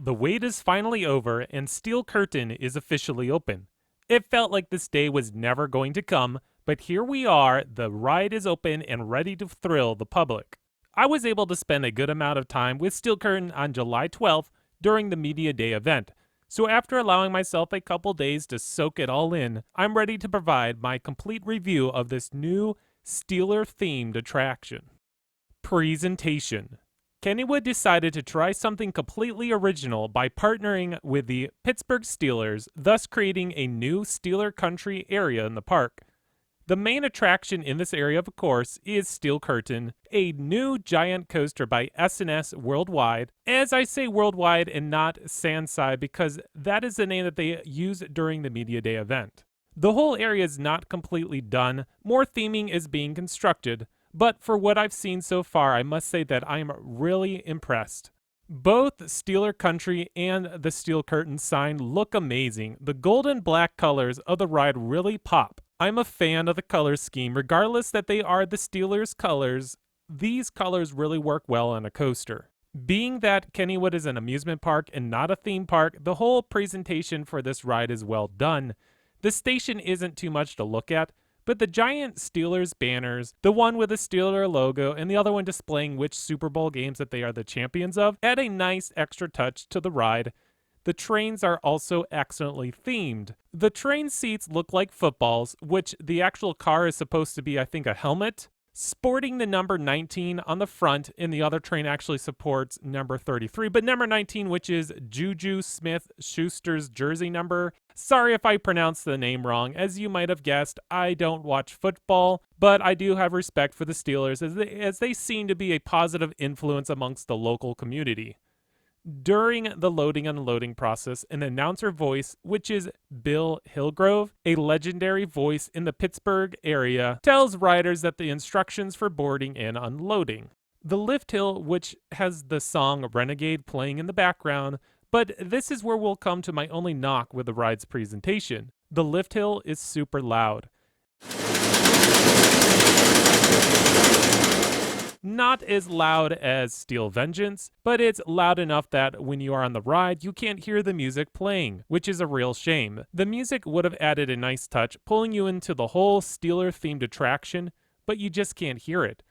the wait is finally over and Steel Curtain is officially open. It felt like this day was never going to come, but here we are, the ride is open and ready to thrill the public. I was able to spend a good amount of time with Steel Curtain on July 12th during the Media Day event. So after allowing myself a couple days to soak it all in, I'm ready to provide my complete review of this new Steeler-themed attraction. Presentation. Kennywood decided to try something completely original by partnering with the Pittsburgh Steelers, thus creating a new Steeler country area in the park. The main attraction in this area, of course, is Steel Curtain, a new giant coaster by S&S Worldwide. As I say Worldwide and not Sandside because that is the name that they used during the Media Day event. The whole area is not completely done, more theming is being constructed, but for what I've seen so far, I must say that I am really impressed. Both Steeler Country and the Steel Curtain sign look amazing. The gold and black colors of the ride really pop. I'm a fan of the color scheme, regardless that they are the Steelers' colors. These colors really work well on a coaster. Being that Kennywood is an amusement park and not a theme park, the whole presentation for this ride is well done. The station isn't too much to look at, but the giant Steelers banners, the one with the Steeler logo and the other one displaying which Super Bowl games that they are the champions of, add a nice extra touch to the ride. The trains are also excellently themed. The train seats look like footballs, which the actual car is supposed to be, I think, a helmet, sporting the number 19 on the front, and the other train actually supports number 33, but number 19, which is Juju Smith-Schuster's jersey number. Sorry if I pronounced the name wrong. As you might have guessed, I don't watch football, but I do have respect for the Steelers as they seem to be a positive influence amongst the local community. During the loading and unloading process, an announcer voice, which is Bill Hillgrove, a legendary voice in the Pittsburgh area, tells riders that the instructions for boarding and unloading. The lift hill, which has the song Renegade playing in the background, but this is where we'll come to my only knock with the ride's presentation. The lift hill is super loud. Not as loud as Steel Vengeance, but it's loud enough that when you are on the ride, you can't hear the music playing, which is a real shame. The music would have added a nice touch, pulling you into the whole Steeler-themed attraction, but you just can't hear it.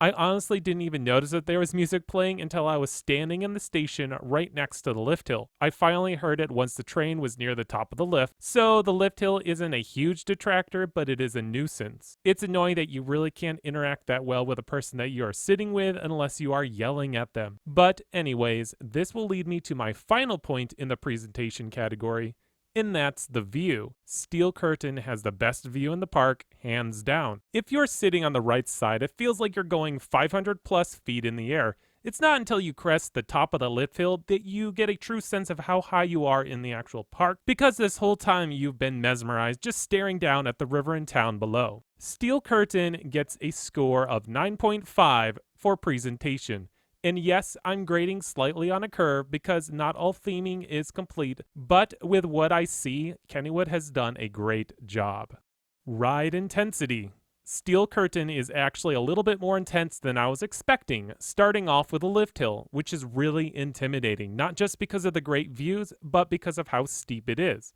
I honestly didn't even notice that there was music playing until I was standing in the station right next to the lift hill. I finally heard it once the train was near the top of the lift, so the lift hill isn't a huge detractor, but it is a nuisance. It's annoying that you really can't interact that well with a person that you are sitting with unless you are yelling at them. But anyways, this will lead me to my final point in the presentation category, and that's the view. Steel Curtain has the best view in the park, hands down. If you're sitting on the right side, it feels like you're going 500 plus feet in the air. It's not until you crest the top of the lift hill that you get a true sense of how high you are in the actual park, because this whole time you've been mesmerized just staring down at the river and town below. Steel Curtain gets a score of 9.5 for presentation. And yes, I'm grading slightly on a curve because not all theming is complete, but with what I see, Kennywood has done a great job. Ride intensity. Steel Curtain is actually a little bit more intense than I was expecting, starting off with a lift hill, which is really intimidating, not just because of the great views, but because of how steep it is.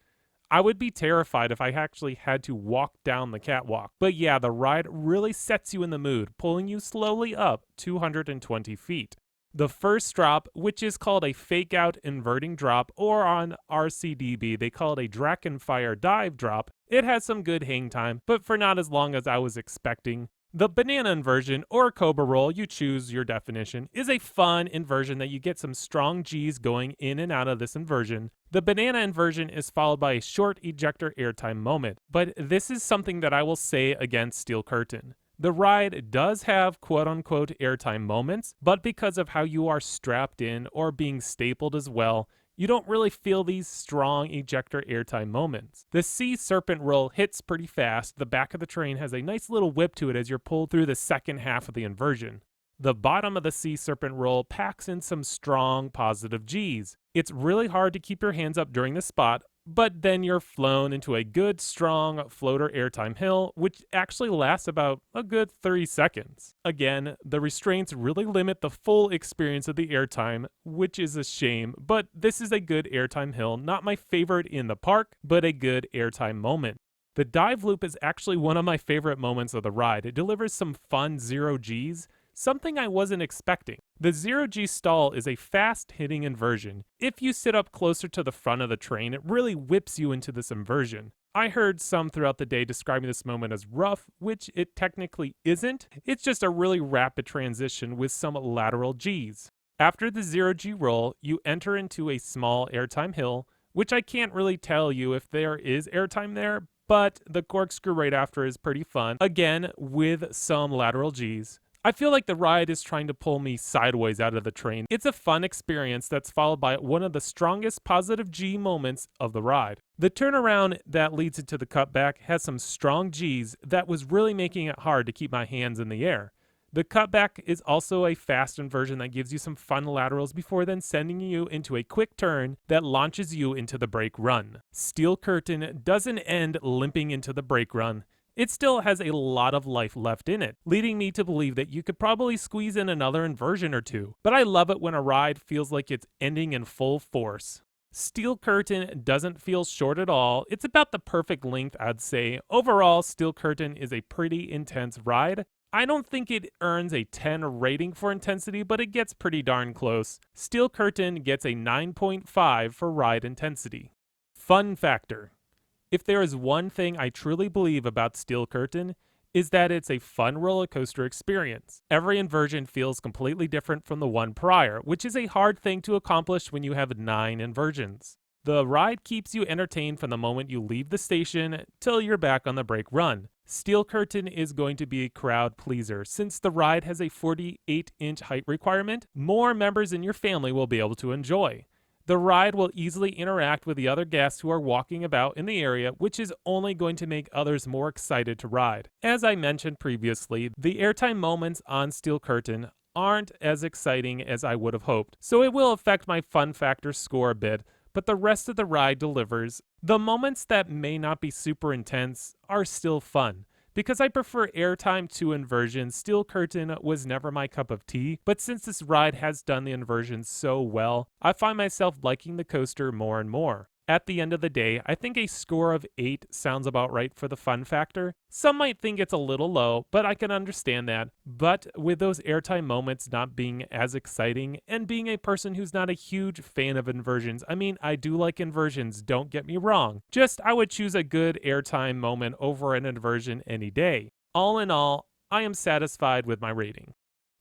I would be terrified if I actually had to walk down the catwalk. But yeah, the ride really sets you in the mood, pulling you slowly up 220 feet. The first drop, which is called a fake-out inverting drop, or on RCDB they call it a Drakenfire dive drop, it has some good hang time, but for not as long as I was expecting. The banana inversion, or cobra roll, you choose your definition, is a fun inversion that you get some strong G's going in and out of this inversion. The banana inversion is followed by a short ejector airtime moment, but this is something that I will say against Steel Curtain. The ride does have quote-unquote airtime moments, but because of how you are strapped in or being stapled as well, you don't really feel these strong ejector airtime moments. The Sea Serpent roll hits pretty fast. The back of the train has a nice little whip to it as you're pulled through the second half of the inversion. The bottom of the Sea Serpent roll packs in some strong positive G's. It's really hard to keep your hands up during this spot, but then you're flown into a good, strong floater airtime hill, which actually lasts about a good 30 seconds. Again, the restraints really limit the full experience of the airtime, which is a shame, but this is a good airtime hill, not my favorite in the park, but a good airtime moment. The dive loop is actually one of my favorite moments of the ride. It delivers some fun zero Gs, something I wasn't expecting. The zero G stall is a fast-hitting inversion. If you sit up closer to the front of the train, it really whips you into this inversion. I heard some throughout the day describing this moment as rough, which it technically isn't. It's just a really rapid transition with some lateral Gs. After the zero G roll, you enter into a small airtime hill, which I can't really tell you if there is airtime there, but the corkscrew right after is pretty fun, again with some lateral Gs. I feel like the ride is trying to pull me sideways out of the train. It's a fun experience that's followed by one of the strongest positive G moments of the ride. The turnaround that leads into the cutback has some strong Gs that was really making it hard to keep my hands in the air. The cutback is also a fast inversion that gives you some fun laterals before then sending you into a quick turn that launches you into the brake run. Steel Curtain doesn't end limping into the brake run. It still has a lot of life left in it, leading me to believe that you could probably squeeze in another inversion or two. But I love it when a ride feels like it's ending in full force. Steel Curtain doesn't feel short at all. It's about the perfect length, I'd say. Overall, Steel Curtain is a pretty intense ride. I don't think it earns a 10 rating for intensity, but it gets pretty darn close. Steel Curtain gets a 9.5 for ride intensity. Fun factor. If there is one thing I truly believe about Steel Curtain, is that it's a fun roller coaster experience. Every inversion feels completely different from the one prior, which is a hard thing to accomplish when you have 9 inversions. The ride keeps you entertained from the moment you leave the station till you're back on the brake run. Steel Curtain is going to be a crowd pleaser. Since the ride has a 48-inch height requirement, more members in your family will be able to enjoy. The ride will easily interact with the other guests who are walking about in the area, which is only going to make others more excited to ride. As I mentioned previously, the airtime moments on Steel Curtain aren't as exciting as I would have hoped, so it will affect my fun factor score a bit, but the rest of the ride delivers. The moments that may not be super intense are still fun. Because I prefer airtime to inversions, Steel Curtain was never my cup of tea, but since this ride has done the inversions so well, I find myself liking the coaster more and more. At the end of the day, I think a score of 8 sounds about right for the fun factor. Some might think it's a little low, but I can understand that. But with those airtime moments not being as exciting, and being a person who's not a huge fan of inversions, I mean, I do like inversions, don't get me wrong. Just, I would choose a good airtime moment over an inversion any day. All in all, I am satisfied with my rating.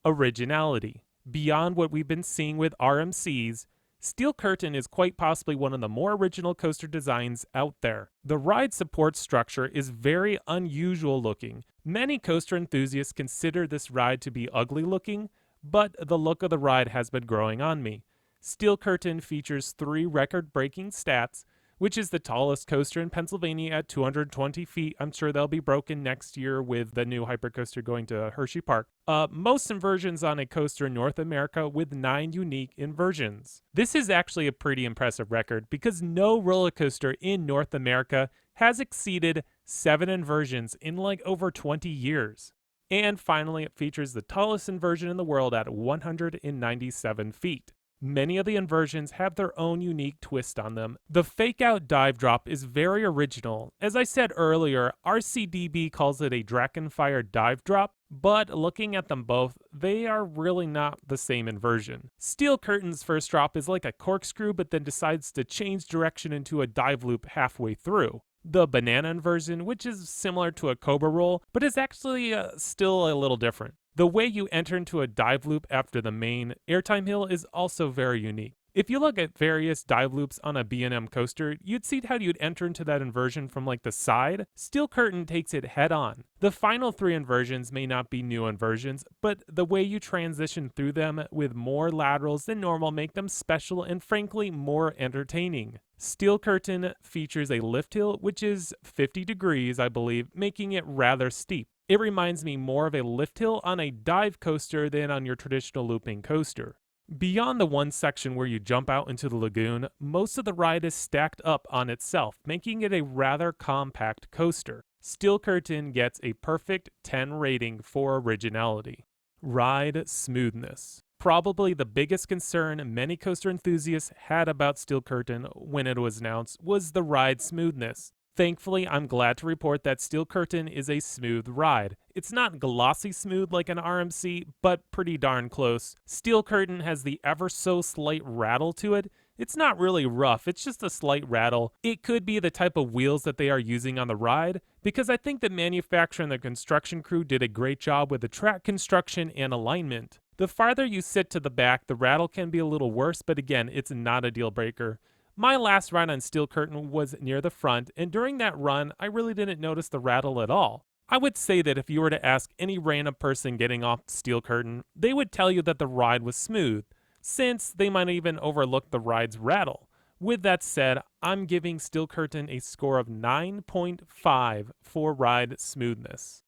Originality. Beyond what we've been seeing with RMCs, Steel Curtain is quite possibly one of the more original coaster designs out there. The ride support structure is very unusual looking. Many coaster enthusiasts consider this ride to be ugly looking, but the look of the ride has been growing on me. Steel Curtain features 3 record-breaking stats, which is the tallest coaster in Pennsylvania at 220 feet. I'm sure they'll be broken next year with the new hypercoaster going to Hershey Park. Most inversions on a coaster in North America with 9 unique inversions. This is actually a pretty impressive record because no roller coaster in North America has exceeded 7 inversions in like over 20 years. And finally, it features the tallest inversion in the world at 197 feet. Many of the inversions have their own unique twist on them. The fake-out dive drop is very original. As I said earlier, RCDB calls it a Drakenfire dive drop, but looking at them both, they are really not the same inversion. Steel Curtain's first drop is like a corkscrew, but then decides to change direction into a dive loop halfway through. The banana inversion, which is similar to a cobra roll, but is actually still a little different. The way you enter into a dive loop after the main airtime hill is also very unique. If you look at various dive loops on a B&M coaster, you'd see how you'd enter into that inversion from like the side. Steel Curtain takes it head on. The final 3 inversions may not be new inversions, but the way you transition through them with more laterals than normal make them special and frankly more entertaining. Steel Curtain features a lift hill, which is 50 degrees, I believe, making it rather steep. It reminds me more of a lift hill on a dive coaster than on your traditional looping coaster. Beyond the one section where you jump out into the lagoon, most of the ride is stacked up on itself, making it a rather compact coaster. Steel Curtain gets a perfect 10 rating for originality. Ride smoothness. Probably the biggest concern many coaster enthusiasts had about Steel Curtain when it was announced was the ride smoothness. Thankfully, I'm glad to report that Steel Curtain is a smooth ride. It's not glossy smooth like an RMC, but pretty darn close. Steel Curtain has the ever so slight rattle to it. It's not really rough, it's just a slight rattle. It could be the type of wheels that they are using on the ride, because I think the manufacturer and the construction crew did a great job with the track construction and alignment. The farther you sit to the back, the rattle can be a little worse, but again, it's not a deal breaker. My last ride on Steel Curtain was near the front, and during that run, I really didn't notice the rattle at all. I would say that if you were to ask any random person getting off Steel Curtain, they would tell you that the ride was smooth, since they might even overlook the ride's rattle. With that said, I'm giving Steel Curtain a score of 9.5 for ride smoothness.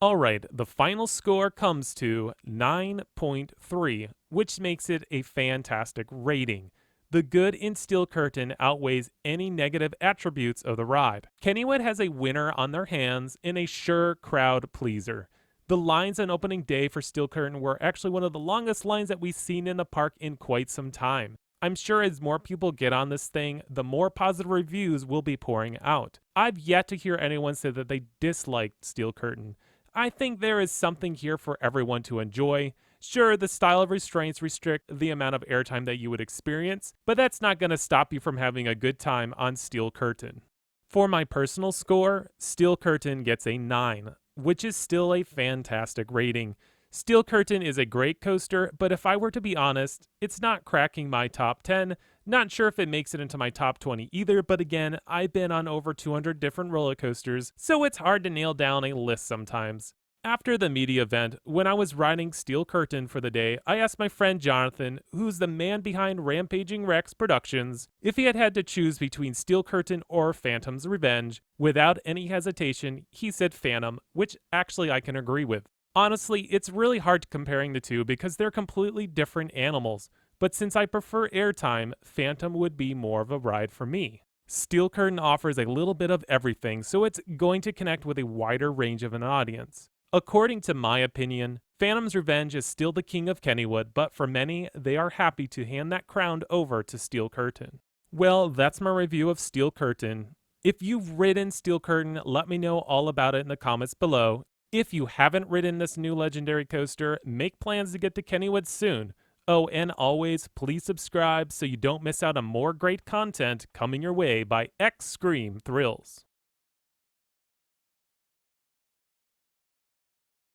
Alright, the final score comes to 9.3, which makes it a fantastic rating. The good in Steel Curtain outweighs any negative attributes of the ride. Kennywood has a winner on their hands and a sure crowd pleaser. The lines on opening day for Steel Curtain were actually one of the longest lines that we've seen in the park in quite some time. I'm sure as more people get on this thing, the more positive reviews will be pouring out. I've yet to hear anyone say that they disliked Steel Curtain. I think there is something here for everyone to enjoy. Sure, the style of restraints restrict the amount of airtime that you would experience, but that's not going to stop you from having a good time on Steel Curtain. For my personal score, Steel Curtain gets a 9, which is still a fantastic rating. Steel Curtain is a great coaster, but if I were to be honest, it's not cracking my top 10. Not sure if it makes it into my top 20 either, but again, I've been on over 200 different roller coasters, so it's hard to nail down a list sometimes. After the media event, when I was riding Steel Curtain for the day, I asked my friend Jonathan, who's the man behind Rampaging Rex Productions, if he had to choose between Steel Curtain or Phantom's Revenge. Without any hesitation, he said Phantom, which actually I can agree with. Honestly, it's really hard comparing the two because they're completely different animals, but since I prefer airtime, Phantom would be more of a ride for me. Steel Curtain offers a little bit of everything, so it's going to connect with a wider range of an audience. According to my opinion, Phantom's Revenge is still the king of Kennywood, but for many, they are happy to hand that crown over to Steel Curtain. Well, that's my review of Steel Curtain. If you've ridden Steel Curtain, let me know all about it in the comments below. If you haven't ridden this new legendary coaster, make plans to get to Kennywood soon. Oh, and always, please subscribe so you don't miss out on more great content coming your way by X Scream Thrills.